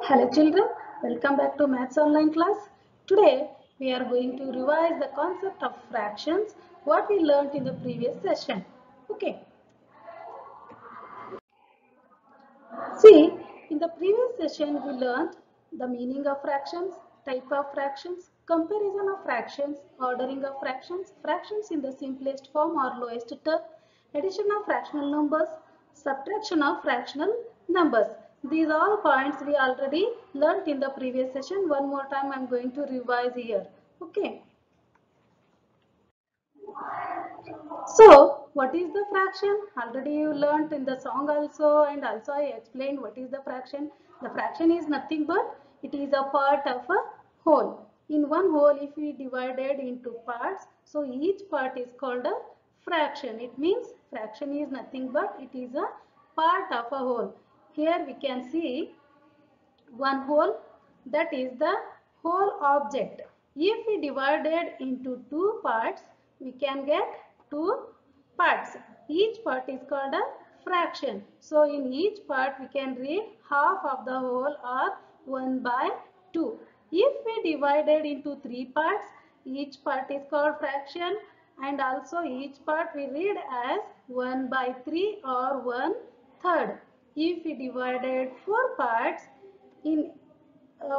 Hello children, welcome back to Maths Online class. Today we are going to revise the concept of fractions what we learned in the previous session. Okay, see, in the previous session we learned the meaning of fractions, type of fractions, comparison of fractions, ordering of fractions, fractions in the simplest form or lowest term, addition of fractional numbers, subtraction of fractional numbers. These all points we already learnt in the previous session. One more time I am going to revise here. Okay. So, what is the fraction? Already you learnt in the song also, and also I explained what is the fraction. The fraction is nothing but it is a part of a whole. In one whole, if we divided into parts, so each part is called a fraction. It means fraction is nothing but it is a part of a whole. Here we can see one whole, that is the whole object. If we divided into two parts, we can get two parts. Each part is called a fraction. So in each part we can read half of the whole or 1 by 2. If we divided into three parts, each part is called fraction, and also each part we read as 1 by 3 or 1/3. If we divided four parts, in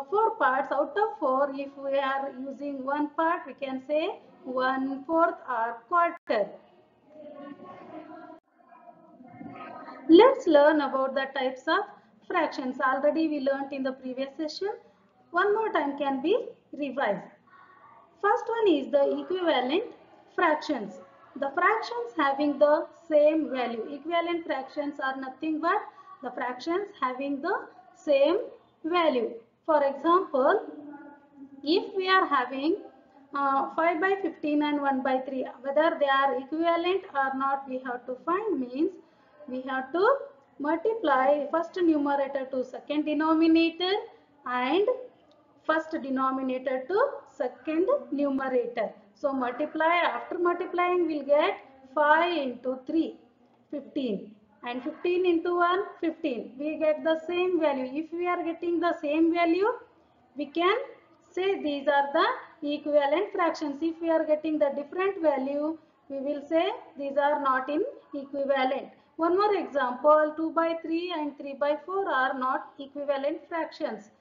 four parts out of four, if we are using one part, we can say 1/4 or quarter. Let's learn about the types of fractions. Already we learnt in the previous session. One more time can be revised. First one is the equivalent fractions. The fractions having the same value. Equivalent fractions are nothing but the fractions having the same value. For example, if we are having 5 by 15 and 1 by 3, whether they are equivalent or not, we have to find. Means we have to multiply first numerator to second denominator and first denominator to second numerator. So multiply, after multiplying we'll get 5 into 3, 15, and 15 into 1, 15. We get the same value. If we are getting the same value, we can say these are the equivalent fractions. If we are getting the different value, we will say these are not in equivalent. One more example, 2 by 3 and 3 by 4 are not equivalent fractions.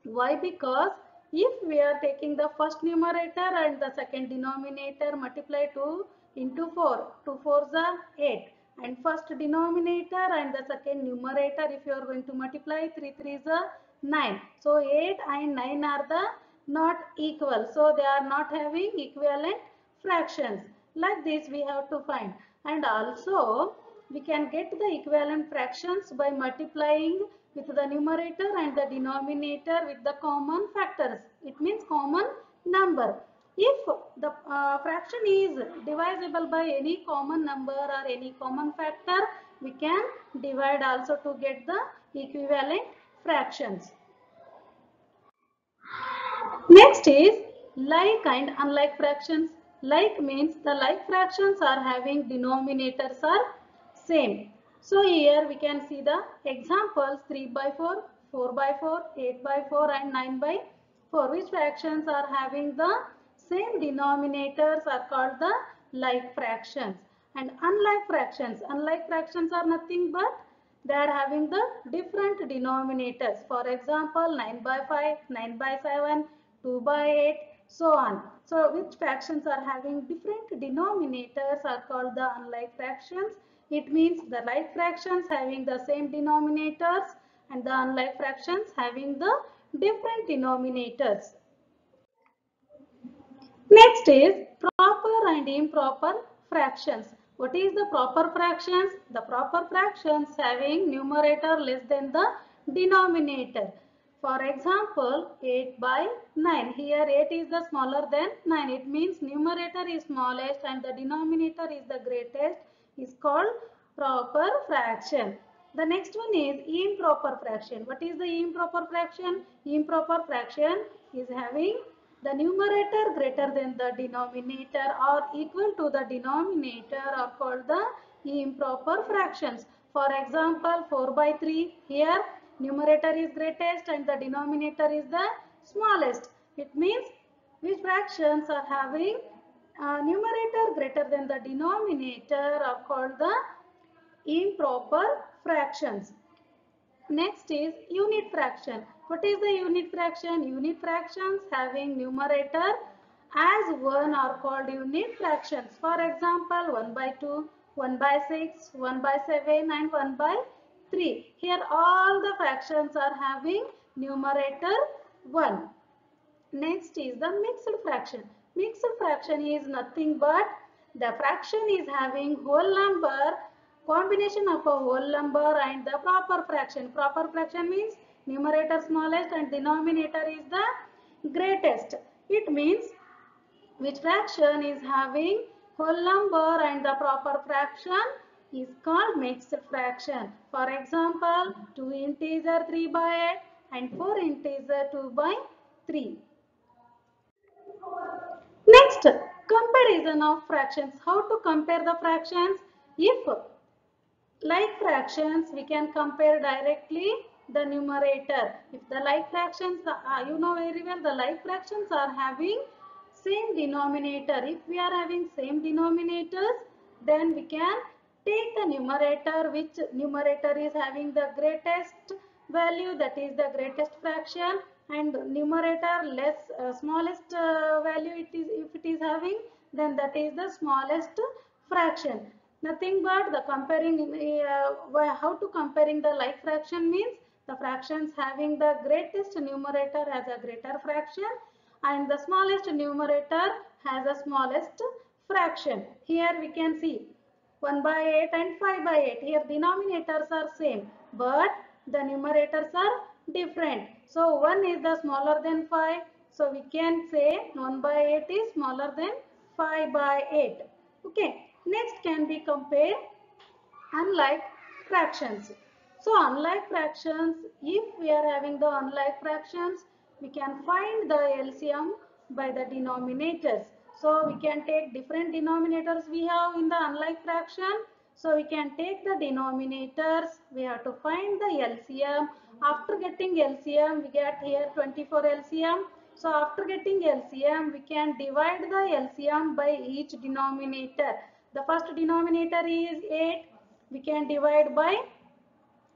Why? Because if we are taking the first numerator and the second denominator, multiply 2 into 4, 2 4s are 8, and first denominator and the second numerator, if you are going to multiply 3 3s are 9. So 8 and 9 are the not equal, so they are not having equivalent fractions. Like this we have to find. And also we can get the equivalent fractions by multiplying with the numerator and the denominator with the common factors. It means common number. If the fraction is divisible by any common number or any common factor, we can divide also to get the equivalent fractions. Next is like and unlike fractions. Like means the like fractions are having denominators are same. So here we can see the examples 3 by 4, 4 by 4, 8 by 4 and 9 by 4. Which fractions are having the same denominators are called the like fractions. And unlike fractions are nothing but they are having the different denominators. For example, 9 by 5, 9 by 7, 2 by 8, so on. So which fractions are having different denominators are called the unlike fractions. It means the like fractions having the same denominators and the unlike fractions having the different denominators. Next is proper and improper fractions. What is the proper fractions? The proper fractions having numerator less than the denominator. For example, 8 by 9. Here 8 is the smaller than 9. It means numerator is smallest and the denominator is the greatest, is called proper fraction. The next one is improper fraction. What is the improper fraction? Improper fraction is having the numerator greater than the denominator or equal to the denominator are called the improper fractions. For example, 4 by 3. Here numerator is greatest and the denominator is the smallest. It means which fractions are having numerator greater than the denominator are called the improper fractions. Next is unit fraction. What is the unit fraction? Unit fractions having numerator as 1 are called unit fractions. For example, 1 by 2, 1 by 6, 1 by 7 and 1 by 3. Here all the fractions are having numerator 1. Next is the mixed fraction. Mixed fraction is nothing but the fraction is having whole number, combination of a whole number and the proper fraction. Proper fraction means numerator smallest and denominator is the greatest. It means which fraction is having whole number and the proper fraction is called mixed fraction. For example, 2 integer 3 by 8 and 4 integer 2 by 3. Next, comparison of fractions. How to compare the fractions? If like fractions, we can compare directly the numerator. If the like fractions, you know very well, the like fractions are having same denominator. If we are having same denominators, then we can take the numerator, which numerator is having the greatest value, that is the greatest fraction, and numerator less smallest value it is, if it is having, then that is the smallest fraction. Nothing but the comparing, how to comparing the like fraction means the fractions having the greatest numerator has a greater fraction and the smallest numerator has a smallest fraction. Here we can see 1 by 8 and 5 by 8. Here denominators are same but the numerators are different. So 1 is the smaller than 5. So we can say 1 by 8 is smaller than 5 by 8. Okay. Next can be compared unlike fractions. So unlike fractions, if we are having the unlike fractions, we can find the LCM by the denominators. So we can take different denominators we have in the unlike fraction. So we can take the denominators, we have to find the LCM. After getting LCM, we get here 24 LCM. So after getting LCM, we can divide the LCM by each denominator. The first denominator is 8. We can divide by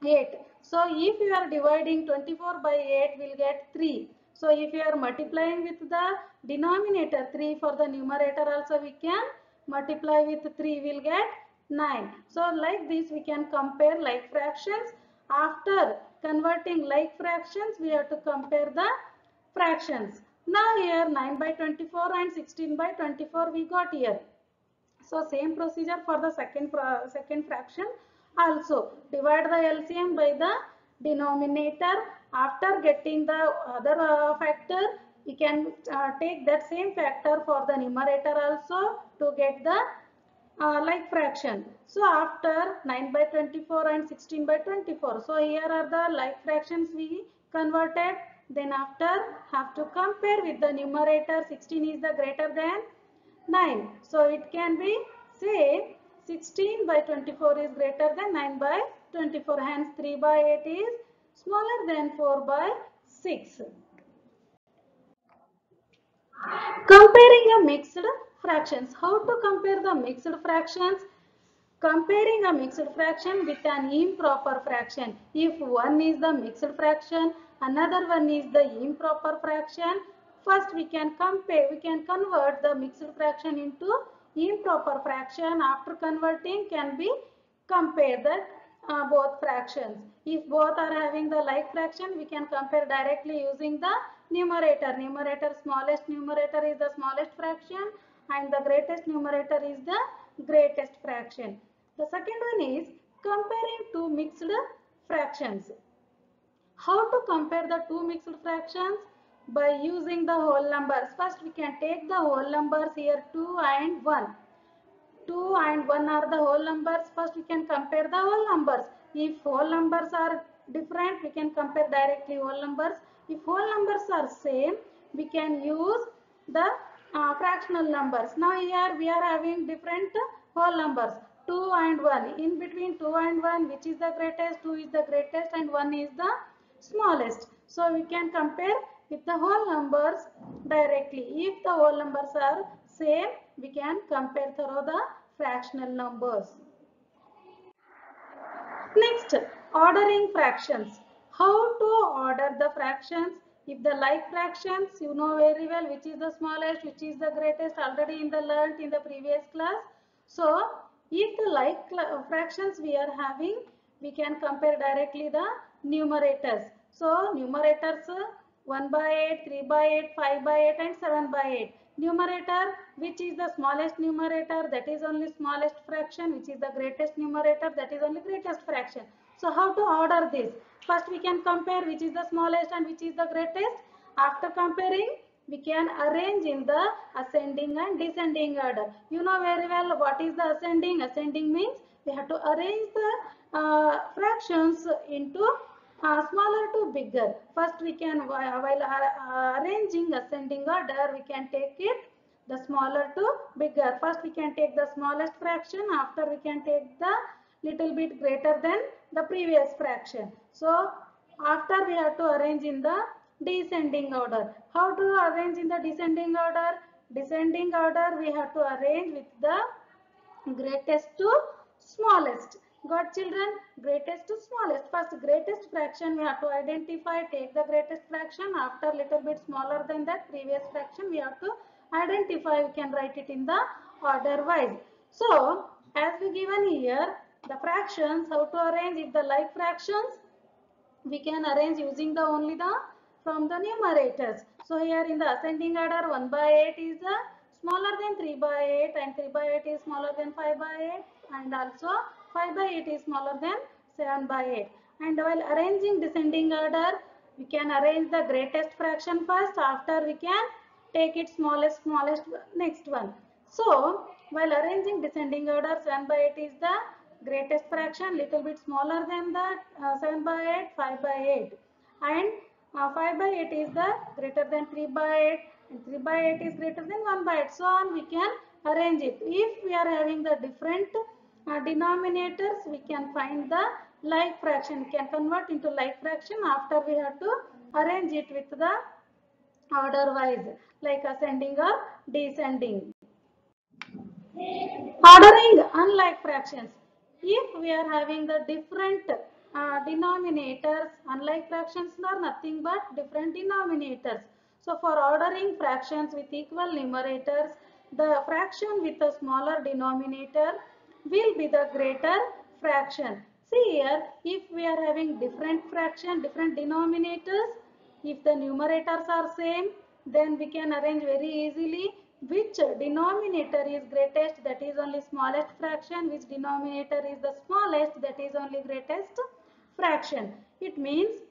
8. So if you are dividing 24 by 8, we will get 3. So if you are multiplying with the denominator 3 for the numerator also, we can multiply with 3, we will get 9. So like this we can compare like fractions. After converting like fractions, we have to compare the fractions. Now here 9 by 24 and 16 by 24 we got here. So same procedure for the second fraction also. Divide the LCM by the denominator. After getting the other factor, we can take that same factor for the numerator also to get the like fraction. So after 9 by 24 and 16 by 24. So here are the like fractions we converted. Then after have to compare with the numerator. 16 is the greater than 9. So it can be say 16 by 24 is greater than 9 by 24. Hence 3 by 8 is smaller than 4 by 6. Comparing a mixed fractions. How to compare the mixed fractions? Comparing a mixed fraction with an improper fraction. If one is the mixed fraction, another one is the improper fraction. First we can compare, we can convert the mixed fraction into improper fraction. After converting can be compare that both fractions. If both are having the like fraction, we can compare directly using the numerator. Numerator, smallest numerator is the smallest fraction and the greatest numerator is the greatest fraction. The second one is comparing two mixed fractions. How to compare the two mixed fractions? By using the whole numbers. First we can take the whole numbers here 2 and 1. 2 and 1 are the whole numbers. First we can compare the whole numbers. If whole numbers are different, we can compare directly whole numbers. If whole numbers are same, we can use the fractional numbers. Now here we are having different whole numbers. 2 and 1. In between 2 and 1, which is the greatest? 2 is the greatest and 1 is the smallest. So we can compare with the whole numbers directly. If the whole numbers are same, we can compare through the fractional numbers. Next, ordering fractions. How to order the fractions? If the like fractions, you know very well which is the smallest, which is the greatest, already in the learnt in the previous class. So, if the like fractions we are having, we can compare directly the numerators. So, numerators 1 by 8, 3 by 8, 5 by 8 and 7 by 8. Numerator, which is the smallest numerator, that is only smallest fraction, which is the greatest numerator, that is only greatest fraction. So how to order this? First we can compare which is the smallest and which is the greatest. After comparing, we can arrange in the ascending and descending order. You know very well what is the ascending. Ascending means we have to arrange the fractions into smaller to bigger. First we can, while arranging ascending order, we can take it the smaller to bigger. First we can take the smallest fraction, after we can take the little bit greater than the previous fraction. So after we have to arrange in the descending order. How to arrange in the descending order? Descending order we have to arrange with the greatest to smallest. Got children? Greatest to smallest. First greatest fraction we have to identify, take the greatest fraction. After little bit smaller than that previous fraction we have to identify. We can write it in the order wise. So as we given here the fractions, how to arrange? If the like fractions, we can arrange using the only the from the numerators. So here in the ascending order 1 by 8 is smaller than 3 by 8 and 3 by 8 is smaller than 5 by 8 and also 5 by 8 is smaller than 7 by 8. And while arranging descending order, we can arrange the greatest fraction first, after we can take it smallest next one. So while arranging descending order, 7 by 8 is the greatest fraction, little bit smaller than the 7 by 8, 5 by 8 and 5 by 8 is the greater than 3 by 8 and 3 by 8 is greater than 1 by 8. So on we can arrange it. If we are having the different denominators, we can find the like fraction. We can convert into like fraction. After we have to arrange it with the order wise, like ascending or descending. Ordering unlike fractions. If we are having the different denominators, unlike fractions are nothing but different denominators. So for ordering fractions with equal numerators, the fraction with a smaller denominator will be the greater fraction. See here, if we are having different fraction, different denominators, if the numerators are same, then we can arrange very easily which denominator is greatest, that is only smallest fraction, which denominator is the smallest, that is only greatest fraction. It means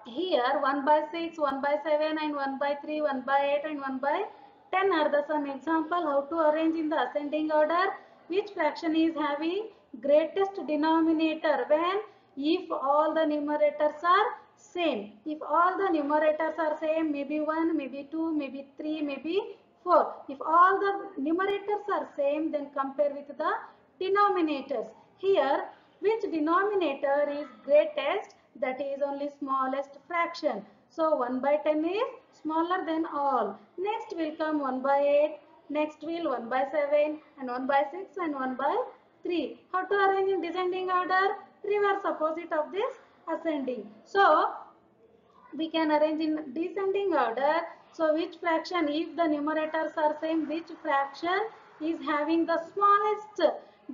here 1 by 6, 1 by 7 and 1 by 3, 1 by 8 and 1 by 10 are the some example how to arrange in the ascending order. Which fraction is having greatest denominator when if all the numerators are same. If all the numerators are same, maybe 1, maybe 2, maybe 3, maybe 4. If all the numerators are same, then compare with the denominators. Here, which denominator is greatest? That is only smallest fraction. So 1 by 10 is smaller than all. Next will come 1 by 8. Next will 1 by 7 and 1 by 6 and 1 by 3. How to arrange in descending order? Reverse opposite of this ascending. So we can arrange in descending order. So which fraction, if the numerators are same, which fraction is having the smallest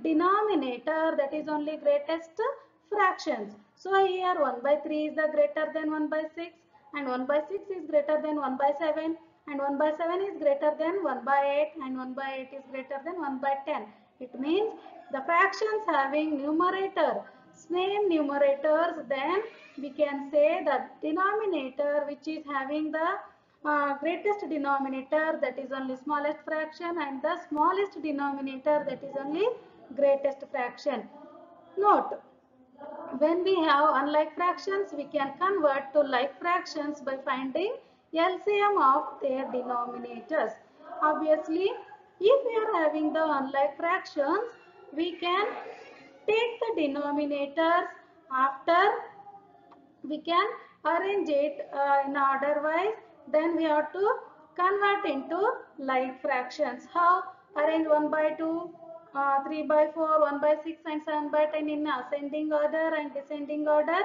denominator, that is only greatest fractions. So here 1 by 3 is the greater than 1 by 6 and 1 by 6 is greater than 1 by 7 and 1 by 7 is greater than 1 by 8 and 1 by 8 is greater than 1 by 10. It means the fractions having numerator same numerators, then we can say that denominator which is having the greatest denominator, that is only smallest fraction, and the smallest denominator, that is only greatest fraction. Note, when we have unlike fractions, we can convert to like fractions by finding LCM of their denominators. Obviously, if we are having the unlike fractions, we can take the denominators, after we can arrange it in order wise. Then we have to convert into like fractions. How? Arrange 1 by 2, 3 by 4, 1 by 6 and 7 by 10 in ascending order and descending order.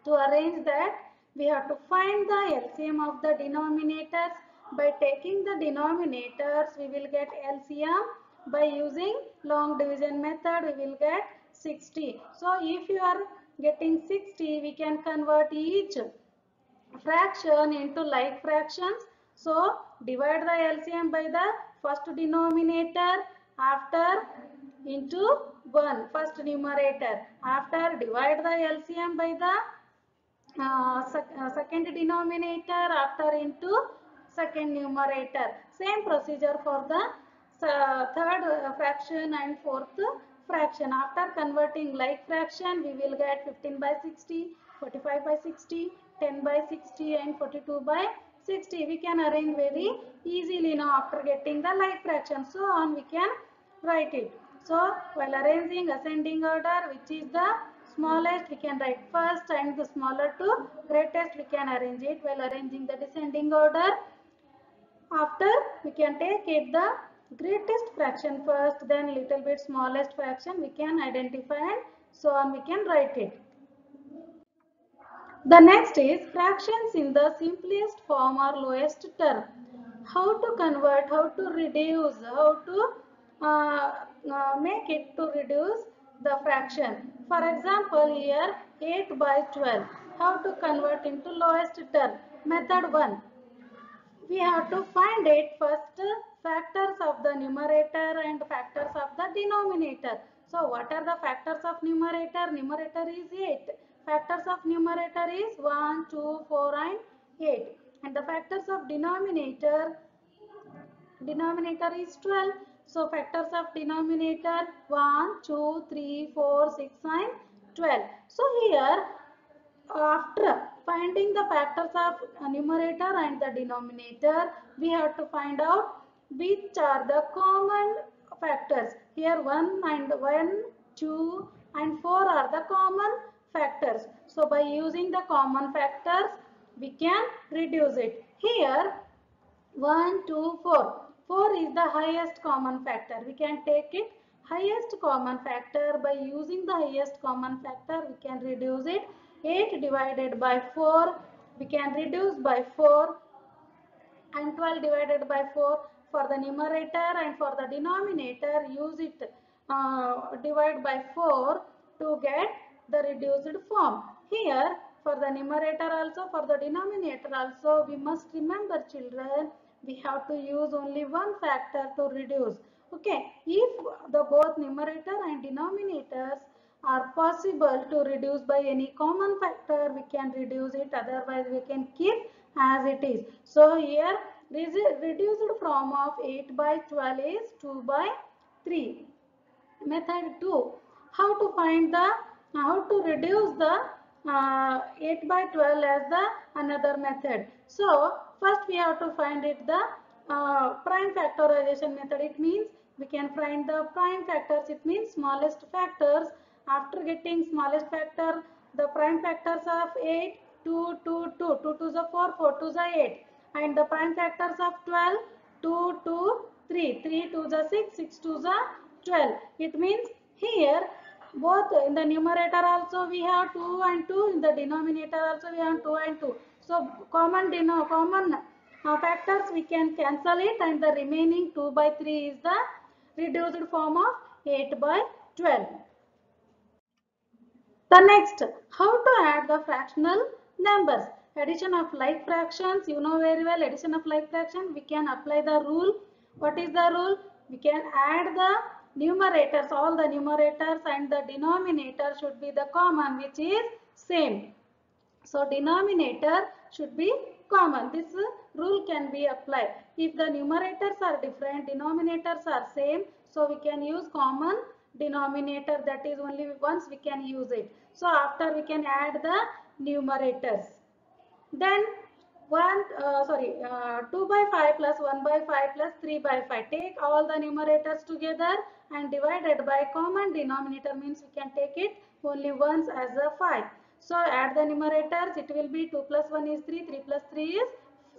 To arrange that, we have to find the LCM of the denominators. By taking the denominators, we will get LCM. By using long division method, we will get 60. So if you are getting 60, we can convert each fraction into like fractions. So divide the LCM by the first denominator after into 1 first numerator. After divide the LCM by the second denominator after into second numerator. Same procedure for the third fraction and fourth fraction. After converting like fraction, we will get 15 by 60, 45 by 60, 10 by 60 and 42 by 60. We can arrange very easily now after getting the like fraction. So on we can write it. So while arranging ascending order, which is the smallest, we can write first, and the smaller to greatest we can arrange it. While arranging the descending order, after we can take it the greatest fraction first, then little bit smallest fraction we can identify, and so on we can write it. The next is fractions in the simplest form or lowest term. How to convert, how to reduce, how to make it to reduce the fraction. For example, here 8 by 12. How to convert into lowest term? Method 1. We have to find it first factors of the numerator and factors of the denominator. So what are the factors of numerator? Numerator is 8. Factors of numerator is 1, 2, 4 and 8. And the factors of denominator is 12. So factors of denominator 1, 2, 3, 4, 6 and 12. So here after finding the factors of numerator and the denominator, we have to find out which are the common factors. Here 1, 2 and 4 are the common factors. So by using the common factors, we can reduce it. Here 1, 2, 4. 4 is the highest common factor. We can take it highest common factor. By using the highest common factor, we can reduce it. 8 divided by 4, we can reduce by 4, and 12 divided by 4 for the numerator, and for the denominator use it divide by 4 to get the reduced form. Here for the numerator also, for the denominator also, we must remember children, we have to use only one factor to reduce. Okay, if the both numerator and denominators are possible to reduce by any common factor, we can reduce it, otherwise we can keep as it is. So here reduced form of 8 by 12 is 2 by 3. Method 2. How to find the, how to reduce the 8 by 12 as the another method. So first we have to find it the prime factorization method. It means we can find the prime factors. It means smallest factors. After getting smallest factor, the prime factors of 8, 2, 2, 2, 2 to the 4, 4 to the 8. And the prime factors of 12, 2, 2, 3, 3 to the 6, 6 to the 12. It means here both in the numerator also we have 2 and 2, in the denominator also we have 2 and 2. So common factors we can cancel it, and the remaining 2 by 3 is the reduced form of 8 by 12. The next, how to add the fractional numbers. Addition of like fractions, you know very well, addition of like fraction, we can apply the rule. What is the rule? We can add the numerators, all the numerators, and the denominator should be the common, which is same. So denominator should be common. This rule can be applied. If the numerators are different, denominators are same, so we can use common denominator, that is only once we can use it. So after we can add the numerators. Then 2 by 5 plus 1 by 5 plus 3 by 5. Take all the numerators together and divided by common denominator, means we can take it only once as a 5. So add the numerators, it will be 2 plus 1 is 3, 3 plus 3 is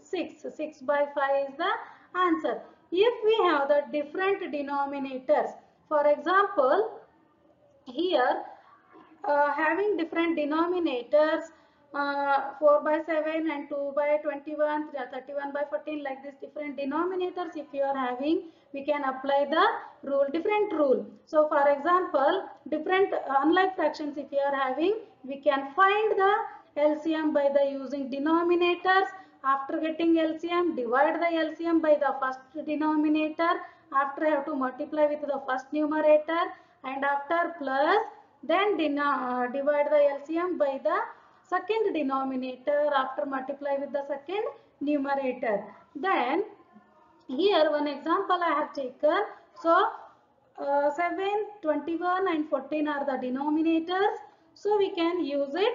6. 6 by 5 is the answer. If we have the different denominators, for example, here having different denominators, 4 by 7 and 2 by 21, 31 by 14, like this different denominators if you are having, we can apply the rule, different rule. So for example, different unlike fractions if you are having, we can find the LCM by the using denominators. After getting LCM, divide the LCM by the first denominator. After I have to multiply with the first numerator, and after plus, then divide the LCM by the second denominator after multiply with the second numerator. Then here one example I have taken. So 7, 21 and 14 are the denominators. So we can use it.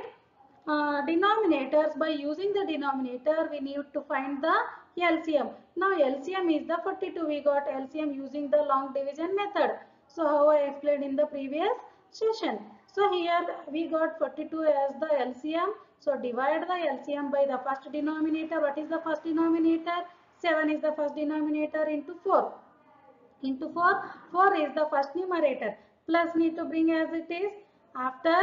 Denominators, by using the denominator we need to find the LCM. Now LCM is the 42. We got LCM using the long division method. So how I explained in the previous session. So here we got 42 as the LCM. So divide the LCM by the first denominator. What is the first denominator? 7 is the first denominator into 4. Into 4, 4 is the first numerator. Plus need to bring as it is. After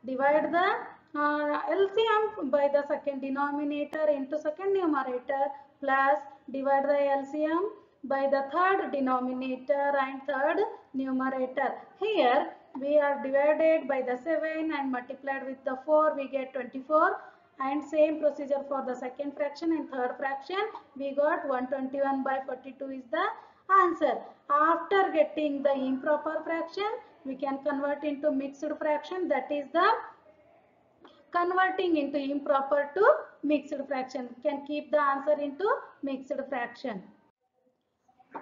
divide the LCM by the second denominator into second numerator, plus divide the LCM by the third denominator and third numerator. Here we are divided by the 7 and multiplied with the 4, we get 24. And same procedure for the second fraction and third fraction, we got 121 by 42 is the answer. After getting the improper fraction, we can convert into mixed fraction, that is the converting into improper to mixed fraction. Can keep the answer into mixed fraction.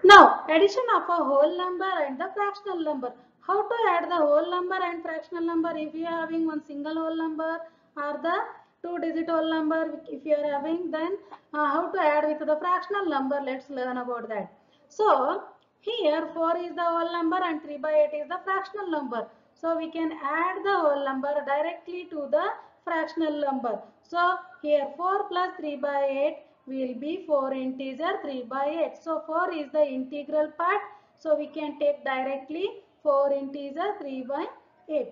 Now, addition of a whole number and the fractional number. How to add the whole number and fractional number if you are having one single whole number or the two-digit whole number if you are having, then how to add with the fractional number, let's learn about that. So, here 4 is the whole number and 3 by 8 is the fractional number. So, we can add the whole number directly to the fractional number. So, here 4 plus 3 by 8 will be 4 integer 3 by 8. So 4 is the integral part. So we can take directly 4 integer 3 by 8.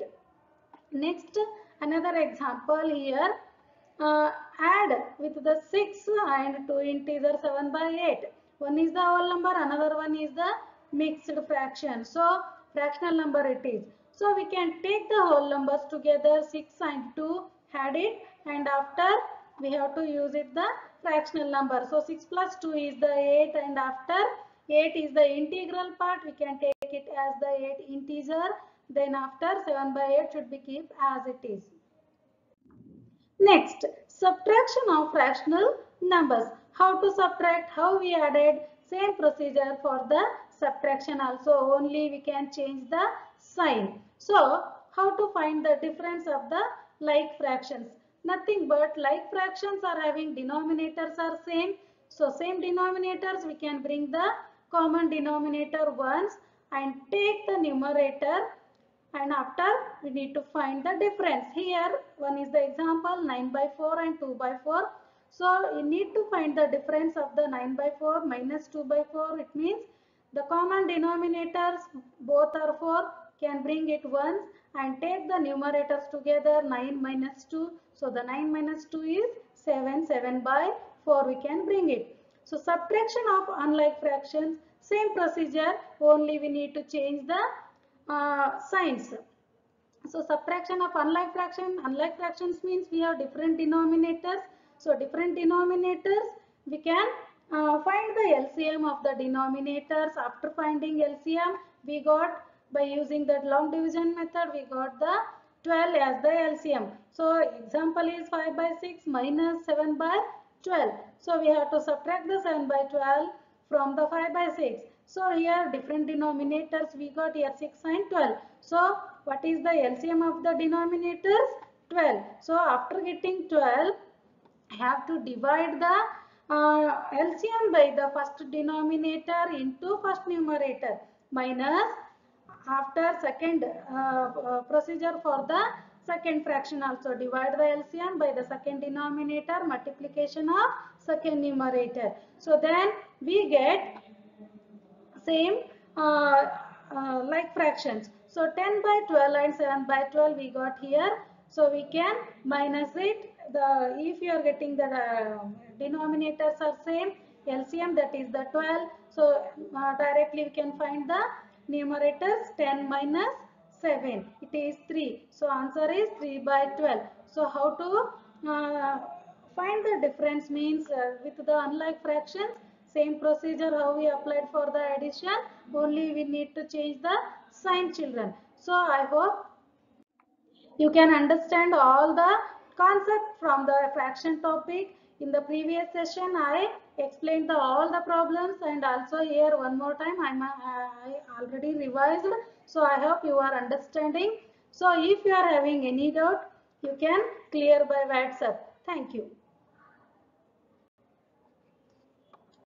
Next, another example here. Add with the 6 and 2 integer 7 by 8. One is the whole number, another one is the mixed fraction. So fractional number it is. So we can take the whole numbers together, 6 and 2, add it, and after we have to use it the fractional number. So 6 plus 2 is the 8, and after 8 is the integral part, we can take it as the 8 integer. Then after 7 by 8 should be kept as it is. Next, subtraction of fractional numbers. How to subtract, how we added, same procedure for the subtraction also, only we can change the sign. So how to find the difference of the like fractions? Nothing but like fractions are having denominators are same. So same denominators we can bring the common denominator once and take the numerator, and after we need to find the difference. Here one is the example 9 by 4 and 2 by 4. So you need to find the difference of the 9 by 4 minus 2 by 4. It means the common denominators both are 4, can bring it once and take the numerators together, 9 minus 2. So the 9 minus 2 is 7, 7 by 4 we can bring it. So subtraction of unlike fractions, same procedure, only we need to change the signs. So subtraction of unlike fractions means we have different denominators. So different denominators, we can find the LCM of the denominators. After finding LCM, we got, by using that long division method, we got the 12 as the LCM. So example is 5 by 6 minus 7 by 12. So we have to subtract the 7 by 12 from the 5 by 6. So here different denominators we got here 6 and 12. So what is the LCM of the denominators? 12. So after getting 12, I have to divide the LCM by the first denominator into first numerator minus after second procedure for the second fraction also divide the LCM by the second denominator, multiplication of second numerator. So then we get same like fractions. So 10 by 12 and 7 by 12 we got here. So we can minus it. If you are getting the denominators are same, LCM that is the 12. So directly we can find the numerators. 10 minus 7, it is 3. So answer is 3 by 12. So how to find the difference means with the unlike fractions, same procedure how we applied for the addition, only we need to change the sign, children. So I hope you can understand all the concept from the fraction topic. In the previous session I explained all the problems, and also here one more time I already revised. So I hope you are understanding. So if you are having any doubt, you can clear by WhatsApp. Thank you.